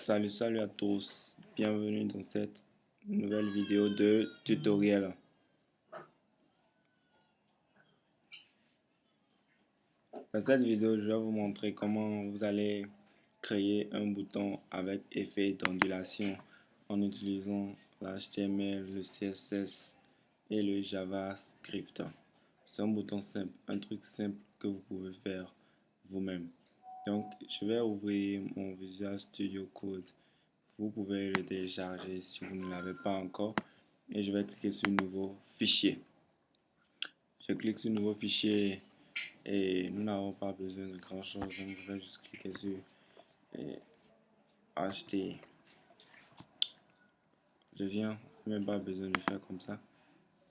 Salut à tous, bienvenue dans cette nouvelle vidéo de tutoriel. Dans cette vidéo, je vais vous montrer comment vous allez créer un bouton avec effet d'ondulation en utilisant l'HTML, le CSS et le JavaScript. C'est un bouton simple, un truc simple que vous pouvez faire vous-même. Donc, je vais ouvrir mon Visual Studio Code. Vous pouvez le télécharger si vous ne l'avez pas encore. Et je vais cliquer sur Nouveau fichier. Je clique sur Nouveau fichier et nous n'avons pas besoin de grand chose. Donc, je vais juste cliquer sur Acheter. Je viens, même pas besoin de faire comme ça.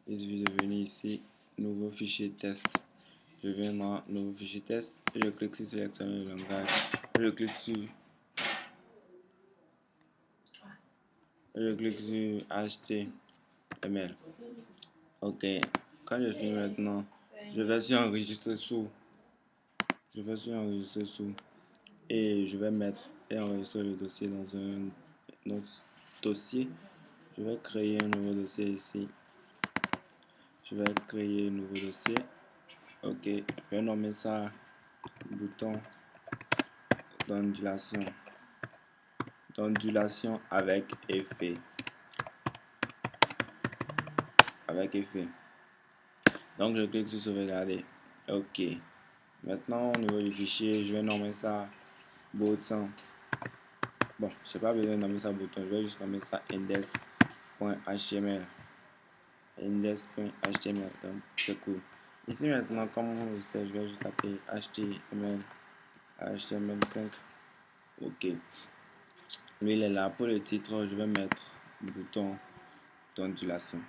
Il suffit de venir ici, Nouveau fichier test. Je viens dans Nouveau fichier test et je clique sur Sélectionner le langage. Je clique sur HTML. Ok, quand je finis maintenant, je vais sur enregistrer sous. Et je vais mettre et enregistrer le dossier dans un autre dossier. Je vais créer un nouveau dossier ici. Je vais créer un nouveau dossier. Ok, je vais nommer ça bouton d'ondulation. D'ondulation avec effet. Donc je clique sur sauvegarder. Ok. Maintenant au niveau du fichier, je vais nommer ça bouton. Bon, je n'ai pas besoin de nommer ça bouton, je vais juste nommer ça index.html. Index.html, donc c'est cool. Ici maintenant, comme on le sait, je vais juste taper HTML5. Ok. Lui, il est là. Pour le titre, je vais mettre bouton d'ondulation.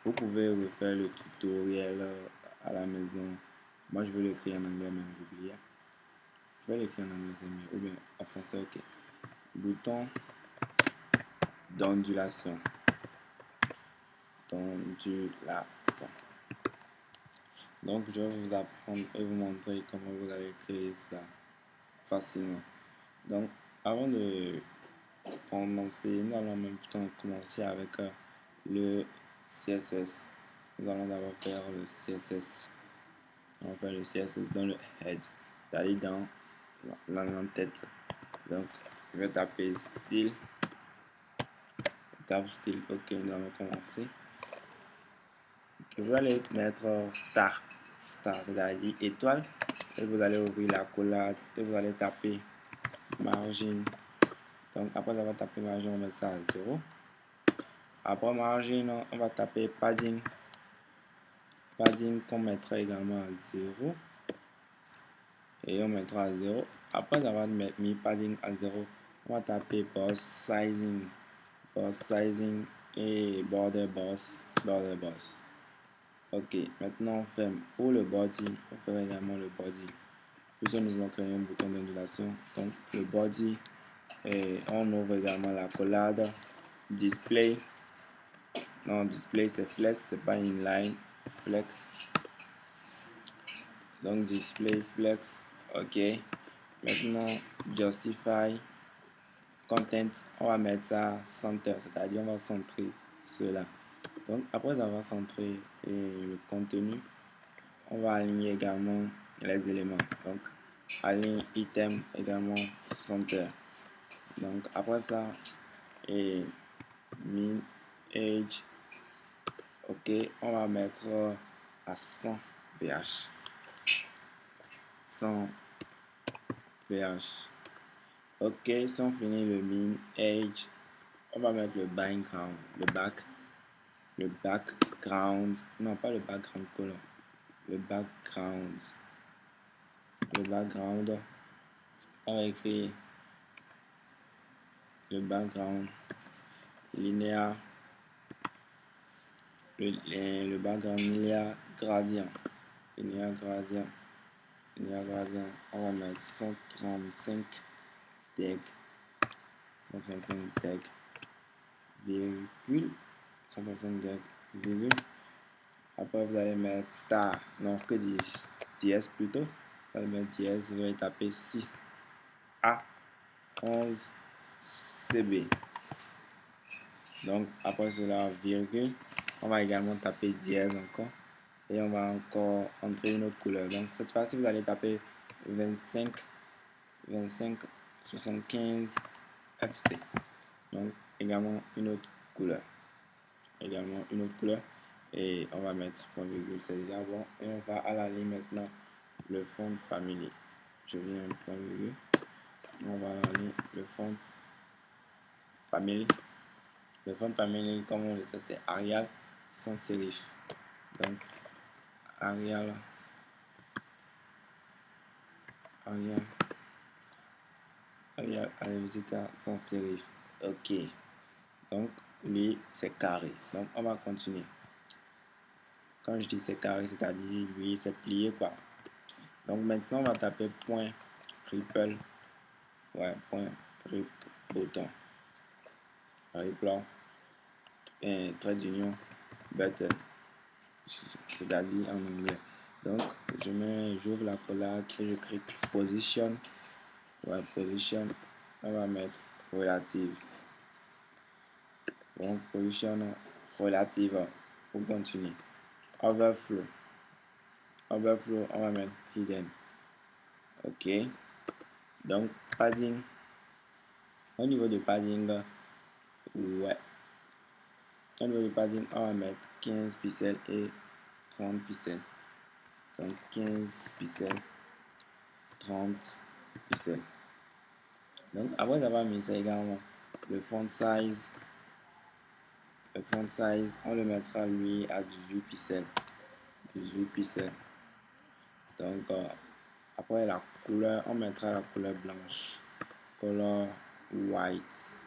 Vous pouvez refaire le tutoriel à la maison. Moi, je vais l'écrire en anglais, mais j'ai oublié. Je vais l'écrire en anglais, ou bien en français, ok. Bouton d'ondulation. Donc, je vais vous apprendre et vous montrer comment vous allez créer cela facilement. Donc, avant de commencer, nous allons en même temps commencer avec le CSS. Nous allons d'abord faire le CSS. On va faire le CSS dans le head, c'est-à-dire dans l'entête. Donc, je vais taper style. Tape style, ok, nous allons commencer. Okay, vous allez mettre star, c'est-à-dire étoile, et vous allez ouvrir la collade et vous allez taper margin. Donc après avoir tapé margin, on met ça à 0. Après margin, on va taper padding. Padding qu'on mettra également à 0. Et on mettra à 0. Après avoir mis padding à 0, on va taper box sizing. Box sizing et border box. Ok, maintenant on fait pour le body, on fait également le body. Puis nous allons créer un bouton d'ondulation. Donc le body, et on ouvre également la collade. Display. Non, display c'est flex, c'est pas inline. Flex. Donc display flex. Ok. Maintenant justify. Content, on va mettre ça center, c'est-à-dire on va centrer cela. Donc après avoir centré le contenu, on va aligner également les éléments. Donc align item également center. Donc après ça, et min age, ok, on va mettre à 100 ph. 100 ph. Ok, si on finit le min age, on va mettre le background, non pas le background color, le background, on va écrire le background linéaire, le background linéaire gradient, on va mettre 135 tag, virgule, 135 tag, virgule. Après vous allez mettre star, non que dis plutôt, vous allez mettre dièse, vous allez taper 6 A 11 CB. Donc, après cela, virgule. On va également taper dièse encore. Et on va encore entrer une autre couleur. Donc, cette fois-ci, vous allez taper 25 75 FC. Donc, également une autre couleur. Et on va mettre point virgule, c'est déjà bon. Et on va à la ligne maintenant le font family. Je viens point virgule. On va à la ligne le font family. Le font family, comme on le sait, c'est Arial sans serif. Donc, Arial Helvetica sans serif. Ok. Donc, lui, c'est carré. Donc, on va continuer. Quand je dis c'est carré, c'est-à-dire lui, c'est plié, quoi. Donc, maintenant, on va taper point ripple. Ouais, point rip bouton. Ripple. Et trait d'union button. C'est-à-dire en anglais. Donc, j'ouvre la collade et je clique position. Ouais, position. On va mettre relative. Donc, position relative pour continuer. Overflow. Overflow, on va mettre hidden. Ok. Donc, padding. Au niveau de padding, ouais. Au niveau de padding, on va mettre 15 pixels et 30 pixels. Donc, 15 pixels, 30 pixels. Donc, après avoir mis ça également, le font size. Le font size, on le mettra lui à 18 pixels. 18 pixels. Donc, après la couleur, on mettra la couleur blanche. Color white.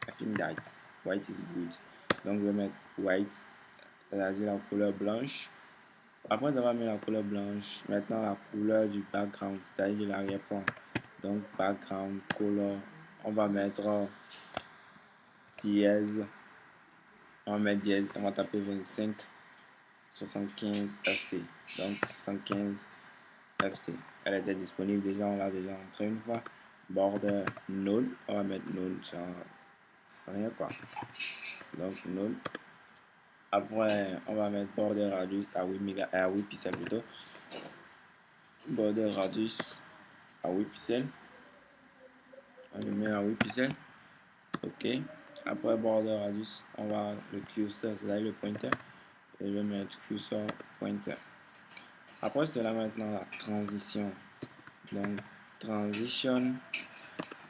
I think that white is good. Donc, je vais mettre white, c'est-à-dire la couleur blanche. Après avoir mis la couleur blanche, maintenant la couleur du background, c'est-à-dire de l'arrière-plan. Donc, background color, on va mettre dièse. On va mettre dièse, on va taper 25 75 FC. Donc, 75 FC. Elle était disponible déjà, on l'a déjà entré une fois. Border null, on va mettre null, genre rien quoi. Donc, null. Après, on va mettre border radius à 8 pixels plutôt. Border radius à 8 pixels. On le met à 8 pixels. Ok. Après border radius, on va le cursor, c'est-à-dire le pointer. Et je vais mettre cursor pointer. Après cela, maintenant la transition. Donc, transition.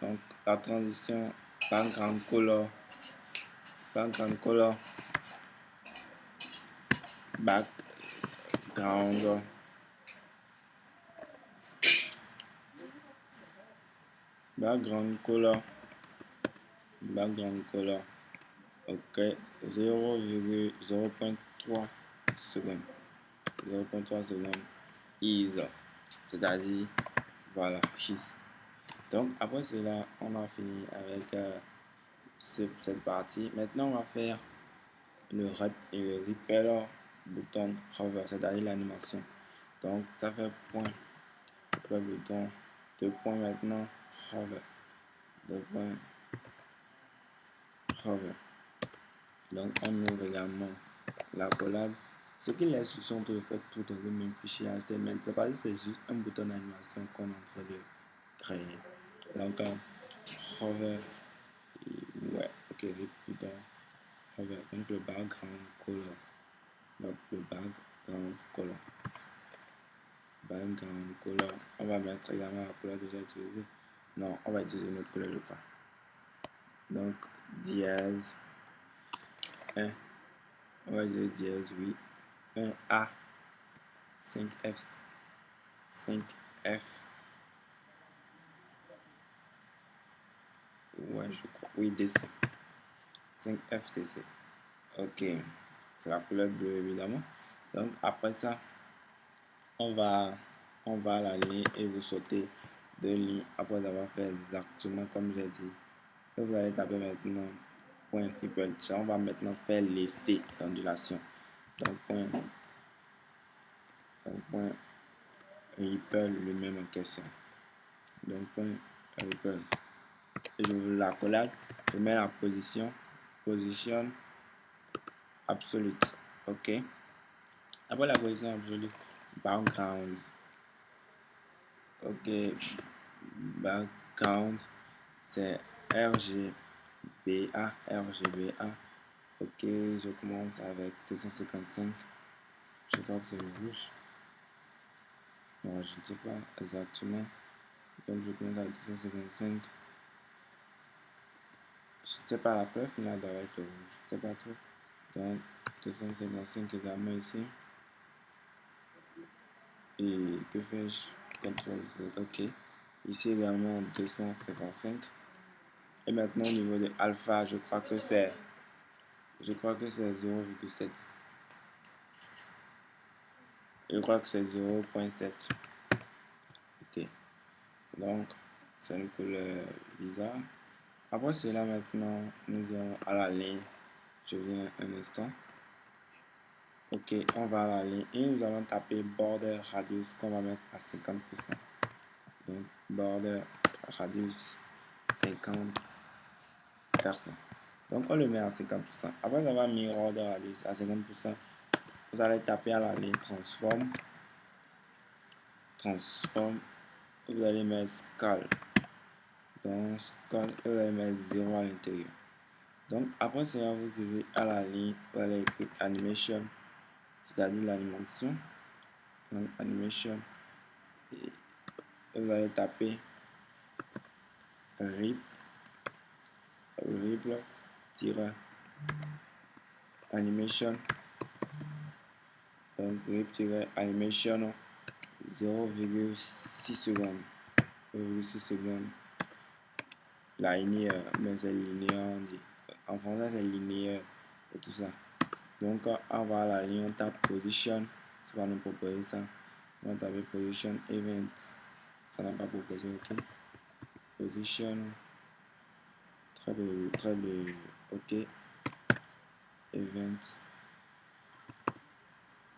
Donc, la transition, background color. Background color. Background. Background color. Background color. Ok. 0,0.3 secondes. 0,3 secondes. Is. C'est-à-dire, voilà, is. Donc, après cela, on a fini avec cette partie. Maintenant, on va faire le repeller bouton hover, c'est-à-dire l'animation. Donc, ça fait point, le bouton, 2 points maintenant, hover, 2 points, hover. Donc, on ouvre également la collab. Ce qui laisse sont tout fait tout dans le même fichier HTML. C'est pas c'est juste un bouton d'animation qu'on est en train de créer. Donc, hover, ouais, ok, le bouton hover. Donc, le background color. Donc, le background color. Background color. On va mettre également la couleur déjà utilisée. Non, on va utiliser une autre couleur de pas. Donc, dièse 1. On va utiliser dièse, oui. 1A. 5F. 5F. Ouais, je crois. Oui, DC. 5FTC. Ok. C'est la couleur bleue, évidemment. Donc, après ça, on va à la ligne et vous sautez 2 lignes après avoir fait exactement comme j'ai dit. Et vous allez taper maintenant point ripple. On va maintenant faire l'effet d'ondulation. Donc, point ripple lui-même en question. Donc, point ripple. Et je vous la collade. je mets la position absolute. OK. Après la position absolue, background. OK. Background, c'est RGBA. OK, je commence avec 255. Je crois que c'est le rouge. Non, je ne sais pas exactement. Donc, je commence avec 255. Je ne sais pas la preuve, mais là, doit être le rouge. Je ne sais pas trop. Donc, 255 également ici. Et que fais-je? Contrôle Z. OK. Ici également 255. Et maintenant, au niveau de alpha, je crois que c'est 0,7. Je crois que c'est 0,7. OK. Donc, c'est une couleur bizarre. Après cela, maintenant, nous allons à la ligne. Je viens un instant. OK, on va à la ligne et nous allons taper border radius qu'on va mettre à 50%. Donc, border radius 50%. Donc, on le met à 50%. Après avoir mis border radius à 50%, vous allez taper à la ligne transform. Vous allez mettre scale. Donc, scale, vous allez mettre 0 à l'intérieur. Donc, après cela, vous allez à la ligne, vous allez écrire animation, c'est-à-dire l'animation. Donc, animation. Et vous allez taper rip-animation. Donc, rip-animation 0,6 secondes. 0,6 secondes. La linéaire, mais c'est linéaire. En français, c'est linéaire et tout ça. Donc, on va à la ligne, on tape position. Ça va nous proposer ça. On va taper position event. Ça n'a pas proposé, ok. Position. Très de, ok. Event.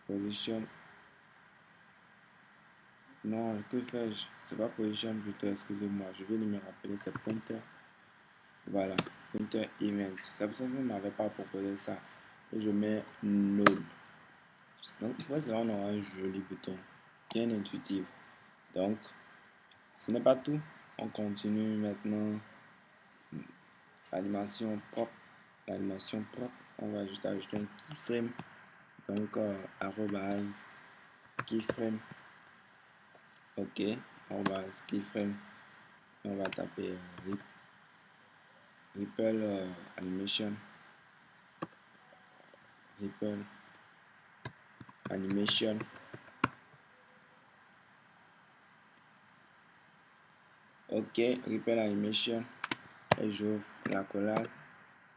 Position. Non, que fais-je? C'est pas position plutôt, excusez-moi. Je vais me rappeler, c'est pointer. Voilà, pointer event. C'est pour ça que je ne m'avais pas proposé ça. Et je mets node. Donc, voici, on aura un joli bouton, bien intuitif. Donc, ce n'est pas tout. On continue maintenant l'animation propre. L'animation propre, on va juste ajouter un keyframe. Donc, arrobase keyframe. OK, arrobase keyframe. On va taper ripple animation. Ripple animation. OK, ripple animation. Et j'ouvre la collage.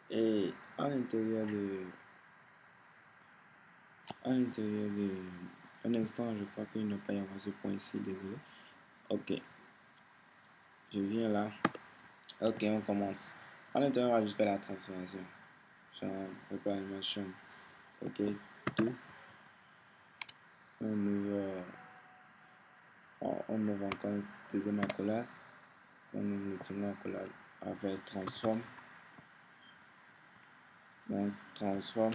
Et à l'intérieur de un instant, je crois qu'il ne peut pas y avoir ce point ici, désolé. OK, je viens là. OK, on commence. À l'intérieur, on va juste faire la transformation. Genre, ripple animation. OK, tout. On ouvre encore un deuxième accolade. On ouvre le second accolade avec transform. Donc, transform.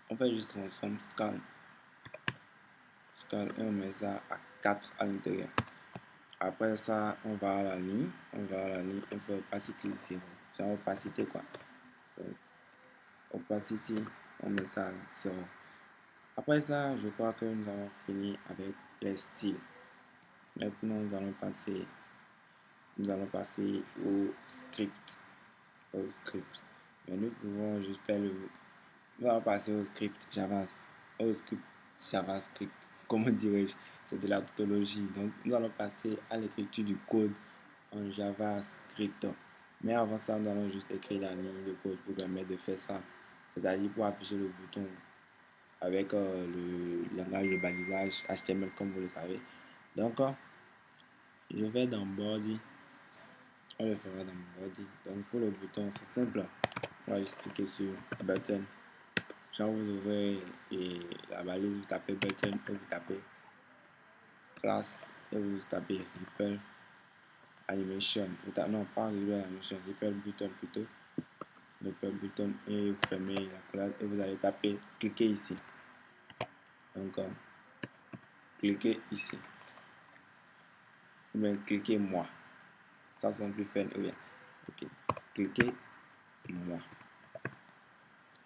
On fait juste transform scan. Scan et on met ça à 4 à l'intérieur. Après ça, on va à la ligne. On fait opacity 0. C'est opacité quoi. Donc, opacity, on met ça à 0. Après ça, je crois que nous avons fini avec les styles. Maintenant, nous allons passer au script. Mais nous pouvons juste faire nous allons passer au script JavaScript. Comment dirais-je? C'est de la tautologie. Donc, nous allons passer à l'écriture du code en JavaScript. Mais avant ça, nous allons juste écrire la ligne de code pour permettre de faire ça. C'est-à-dire pour afficher le bouton avec le langage de balisage HTML comme vous le savez. Donc, je vais dans Body. On le fera dans Body. Donc, pour le bouton, c'est simple. On va juste cliquer sur Button. Genre, vous ouvrez et la balise, vous tapez Button et vous tapez Class et vous tapez Ripple animation. Non, pas ripple animation, ripple button plutôt. Ripple button et vous fermez l'accolade et vous allez taper, cliquez ici. Donc, cliquez ici. Ou bien cliquez moi. Ça sonne plus fun. Ou bien, ok. Cliquez moi.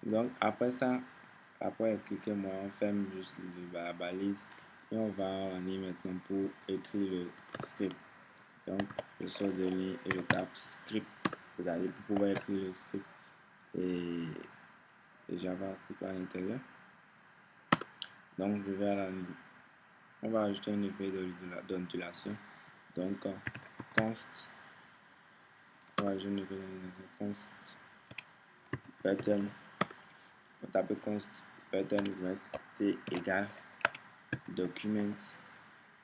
Donc, après ça, après cliquez moi, on ferme juste la balise et on va en ligne maintenant pour écrire le script. Donc, je sors de ligne et je tape script. C'est-à-dire pour pouvoir écrire le script et Java à l'intérieur. Donc, je vais à la ligne. On va ajouter un effet d'ondulation. Donc, const. On va ajouter un effet d'ondulation. Const pattern. On tape const pattern, vous mettez t égale document.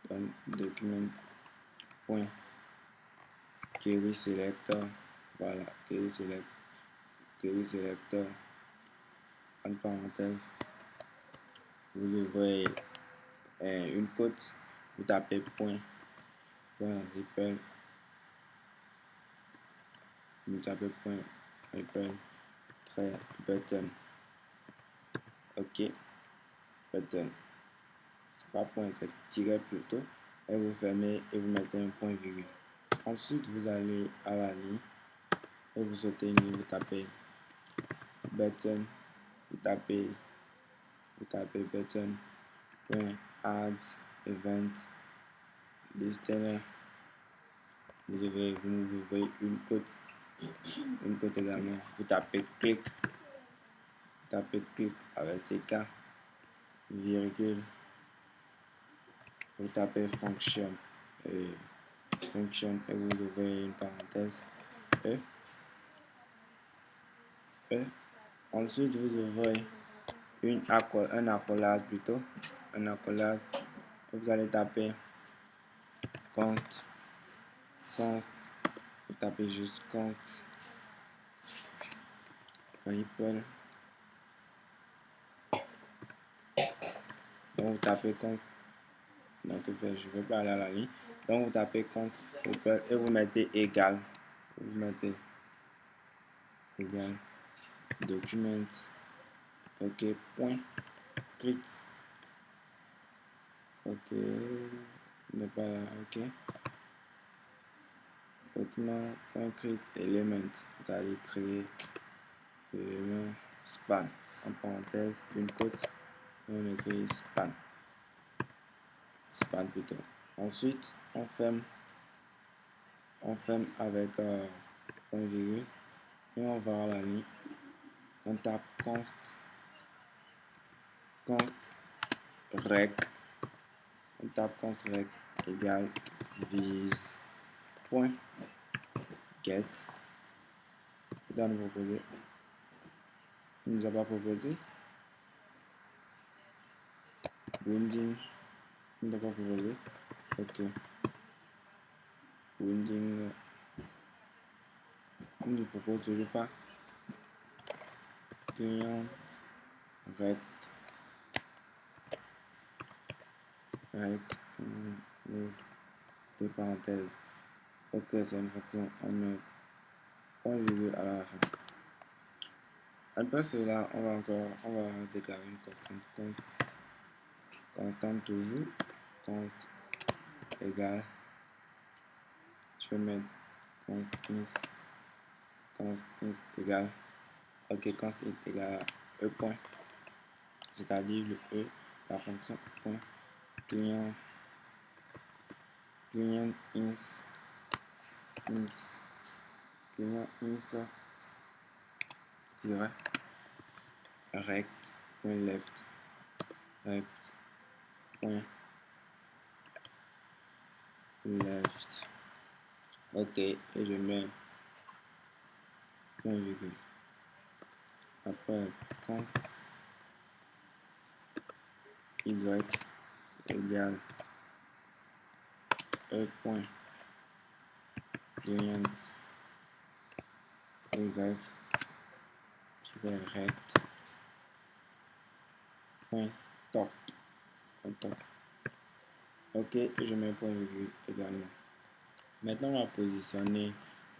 Donc, document point query selector. Voilà, query selector. En parenthèse, vous ouvrez une côte, vous tapez point ripple, vous tapez point ripple trait button, ok, button, c'est pas point, c'est tiret plutôt, et vous fermez et vous mettez un point virgule. Ensuite vous allez à la ligne et vous sautez une ligne, vous tapez button, vous tapez button point add event listener. Vous ouvrez une côte également. Vous tapez clic avec CK, virgule. Vous tapez fonction et vous ouvrez une parenthèse E. Ensuite, vous ouvrez un accolade plutôt. Un accolade. Vous allez taper const. Vous tapez juste const ripple. Donc vous tapez const. Donc je ne vais pas aller à la ligne. Donc vous tapez const ripple et vous mettez égal. Vous mettez égal document. Ok, point crit. Ok, n'est pas là, ok. Document point crit element, c'est-à-dire créer l'élément span. En parenthèse, une côte, on écrit span. Span plutôt. Ensuite, on ferme avec point virgule et on va à la ligne. On tape const rec. On tape const rec égale vis point get. Il doit nous proposer. Il nous a pas proposé. Winding. Il nous a pas proposé. Ok. Winding. Il ne nous propose toujours pas. Client rect. Deux parenthèses. Ok, c'est une fonction. On met point virgule à la fin. Après cela, on va déclarer une constante. Constante toujours. Const égale. Je vais mettre const inst égale. Ok, const inst égale à E point. C'est-à-dire le E, la fonction point. Client inst. Client inst tiret rect point left. Rect point left. Ok, et je mets point virgule. Après, const y égale E point client y rect point top. Ok, et je mets point virgule également. Maintenant, on va positionner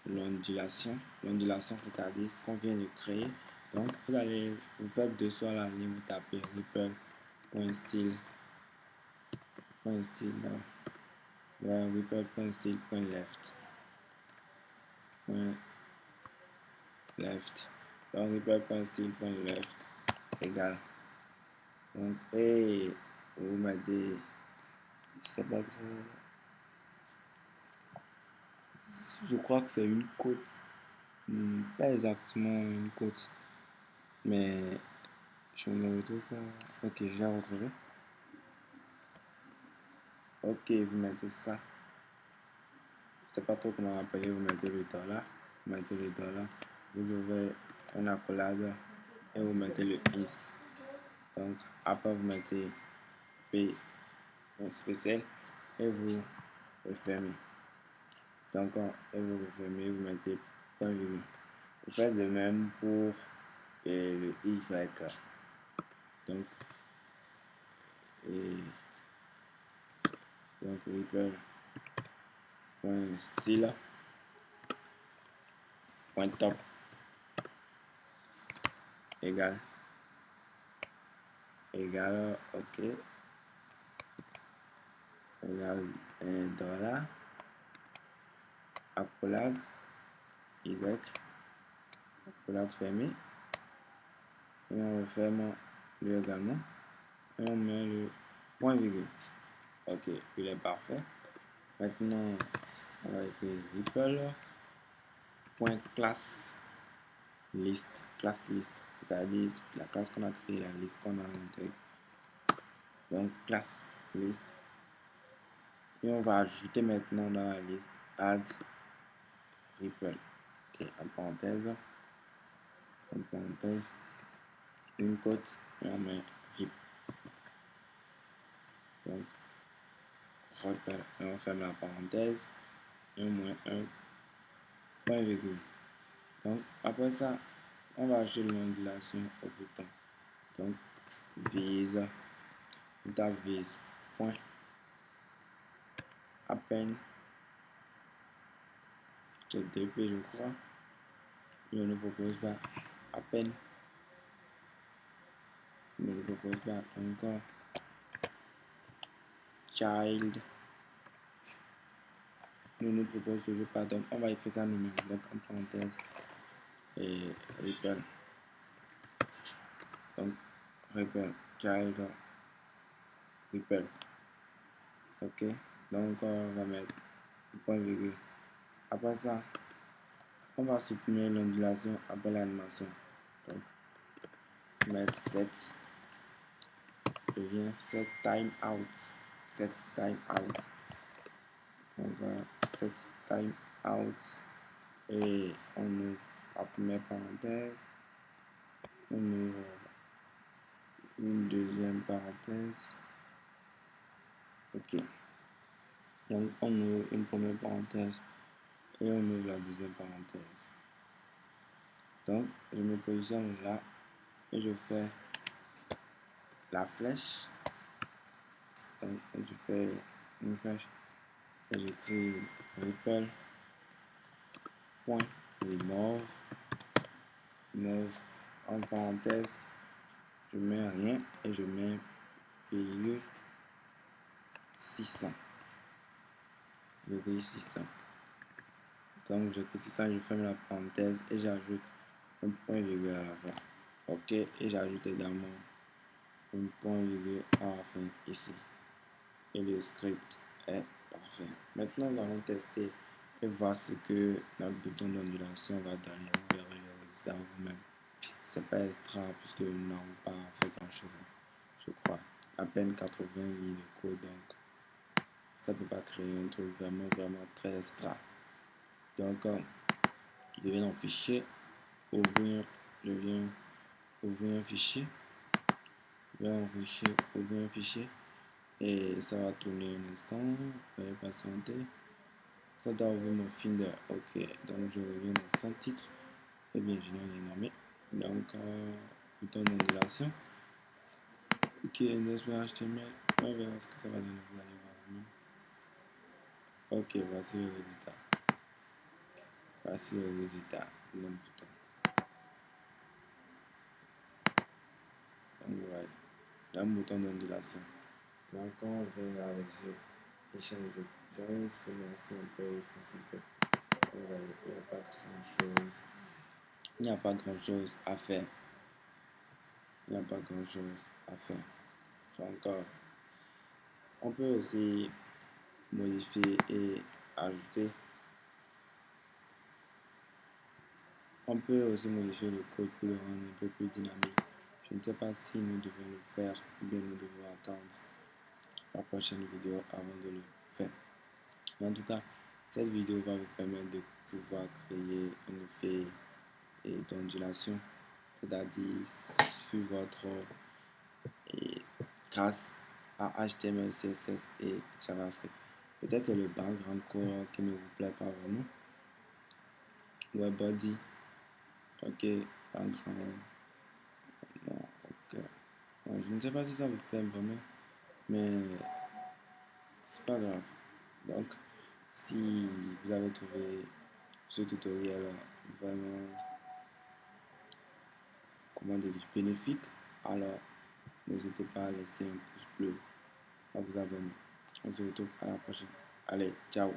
l'ondulation. L'ondulation, c'est-à-dire ce qu'on vient de créer. Donc, vous faites dessous à la ligne, vous tapez ripple.style, ripple.style.left, left. Donc, ripple.style.left égale. Donc, et vous mettez, je sais pas, je crois que c'est une côte. Pas exactement une côte, mais je ne le retrouve pas. Ok, je l'ai retrouvé. Ok, vous mettez ça. Je sais pas trop comment appeler. Vous mettez le dollar. Vous mettez le dollar. Vous ouvrez une accolade et vous mettez le is. Donc, après, vous mettez P spécial et vous refermez. Donc, et vous refermez, vous mettez point virgule. Vous faites le même pour le Y. Donc, et donc ripple.style point top égale ok égale dollar accolade Y accolade fermée et on referme le également et on met le point virgule. Ok, il est parfait. Maintenant on va écrire ripple.class list, class list, c'est-à-dire la classe qu'on a créée, la liste qu'on a à l'intérieur. Donc class list. Et on va ajouter maintenant dans la liste add ripple. Ok, en parenthèse, une cote et on met rip. Donc ripple et on ferme la parenthèse et on met un point virgule. Donc après ça, on va ajouter l'ondulation au bouton. Donc vise, on tape vise point à peine c'est DP je crois. Il ne propose pas à peine. Il ne propose pas encore. Child. Il ne propose toujours pas. Donc on va écrire ça nous-mêmes. Donc en parenthèse et ripple. Donc ripple child ripple. Ok. Donc on va mettre point virgule. Après ça, on va supprimer l'ondulation après l'animation. Donc mettre set. Devient set time out. Set time out. Donc set time out. Et on ouvre la première parenthèse, on ouvre une deuxième parenthèse. Ok. Donc on ouvre une première parenthèse et on ouvre la deuxième parenthèse. Donc je me positionne là et je fais la flèche. Donc je fais une flèche et j'écris ripple point remove en parenthèse. Je mets rien et je mets virgule 600. Virgule 600. Donc j'écris 600, je ferme la parenthèse et j'ajoute un point virgule à la fin. Ok, et j'ajoute également un point virgule à la fin ici. Et le script est parfait. Maintenant, nous allons tester et voir ce que notre bouton d'ondulation va donner. Vous verrez le résultat vous-même. C'est pas extra puisque nous n'avons pas fait grand chose. Je crois. À peine 80 lignes de code. Donc, ça ne peut pas créer un truc vraiment très extra. Donc, je viens dans fichier, ouvrir un fichier, ouvrir un fichier, et ça va tourner un instant, veuillez patienter, ça doit ouvrir mon Finder. Ok, donc je reviens dans son titre, et bien je n'ai rien nommé, donc bouton d'ondulation, ok, HTML, on verra ce que ça va donner, vous allez voir. Ok, voici le résultat. Voici le résultat de notre bouton. Donc, voilà. Un bouton d'ondulation. Donc, quand on vient vers les yeux, il change. Je vais essayer un peu, effacer un peu. Vous voyez, il n'y a pas grand-chose. Il n'y a pas grand-chose à faire. Il n'y a pas grand-chose à faire. Donc, on peut aussi modifier et ajouter. On peut aussi modifier le code pour le rendre un peu plus dynamique. Je ne sais pas si nous devons le faire ou bien nous devons attendre la prochaine vidéo avant de le faire. Mais en tout cas, cette vidéo va vous permettre de pouvoir créer un effet d'ondulation, c'est-à-dire sur votre grâce à HTML, CSS et JavaScript. Peut-être le background color qui ne vous plaît pas vraiment. Web body, ok, background, non, ok. Bon, je ne sais pas si ça vous plaît vraiment, mais c'est pas grave. Donc, si vous avez trouvé ce tutoriel vraiment, comment dire, bénéfique, alors n'hésitez pas à laisser un pouce bleu, à vous abonner. On se retrouve à la prochaine. Allez, ciao!